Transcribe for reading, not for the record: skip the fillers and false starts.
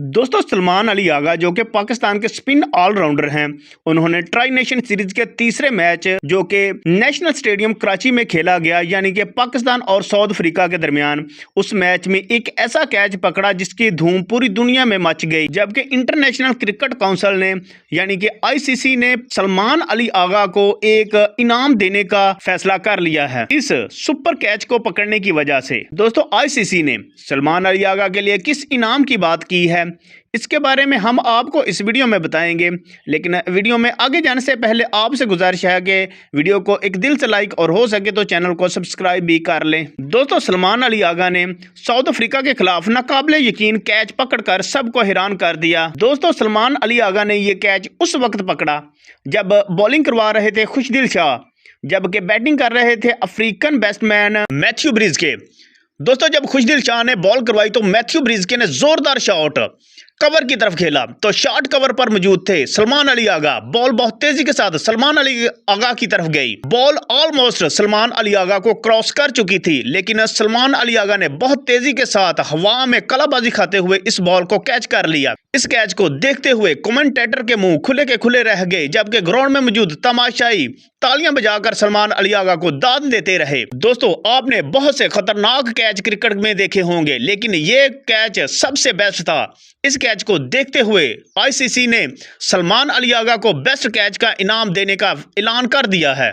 दोस्तों सलमान अली आगा जो कि पाकिस्तान के स्पिन ऑलराउंडर हैं, उन्होंने ट्राई नेशन सीरीज के तीसरे मैच जो कि नेशनल स्टेडियम कराची में खेला गया यानी कि पाकिस्तान और साउथ अफ्रीका के दरमियान, उस मैच में एक ऐसा कैच पकड़ा जिसकी धूम पूरी दुनिया में मच गई। जबकि इंटरनेशनल क्रिकेट काउंसिल ने यानी कि आईसीसी ने सलमान अली आगा को एक इनाम देने का फैसला कर लिया है इस सुपर कैच को पकड़ने की वजह से। दोस्तों आईसीसी ने सलमान अली आगा के लिए किस इनाम की बात की है, इसके बारे में हम आपको इस वीडियो में बताएंगे। लेकिन वीडियो में आगे जाने से पहले आपसे गुजारिश है कि वीडियो को एक दिल से लाइक और हो सके तो चैनल को सब्सक्राइब भी कर लें। दोस्तों सलमान अली आगा ने साउथ अफ्रीका के खिलाफ नाकाबिले यकीन कैच पकड़कर सबको हैरान कर दिया। दोस्तों सलमान अली आगा ने ये कैच उस वक्त पकड़ा जब बॉलिंग करवा रहे थे खुशदिल शाह, जबकि बैटिंग कर रहे थे अफ्रीकन बैट्समैन मैथ्यू ब्रिस्के। दोस्तों जब खुशदिल शाह ने बॉल करवाई तो मैथ्यू ब्रिस्के ने जोरदार शॉट कवर की तरफ खेला तो शॉट कवर पर मौजूद थे सलमान अली आगा। बॉल बहुत तेजी के साथ सलमान अली आगा की तरफ गई। बॉल ऑलमोस्ट सलमान अली आगा को क्रॉस कर चुकी थी, लेकिन सलमान अली आगा ने बहुत तेजी के साथ हवा में कलाबाजी खाते हुए इस बॉल को कैच कर लिया। इस कैच को देखते हुए कमेंटेटर के मुंह खुले के खुले रह गए, जबकि ग्राउंड में मौजूद तमाशाई तालियां बजाकर सलमान अली आगा को दाद देते रहे। दोस्तों आपने बहुत से खतरनाक कैच क्रिकेट में देखे होंगे, लेकिन ये कैच सबसे बेस्ट था। इस कैच को देखते हुए आईसीसी ने सलमान अली आगा को बेस्ट कैच का इनाम देने का ऐलान कर दिया है।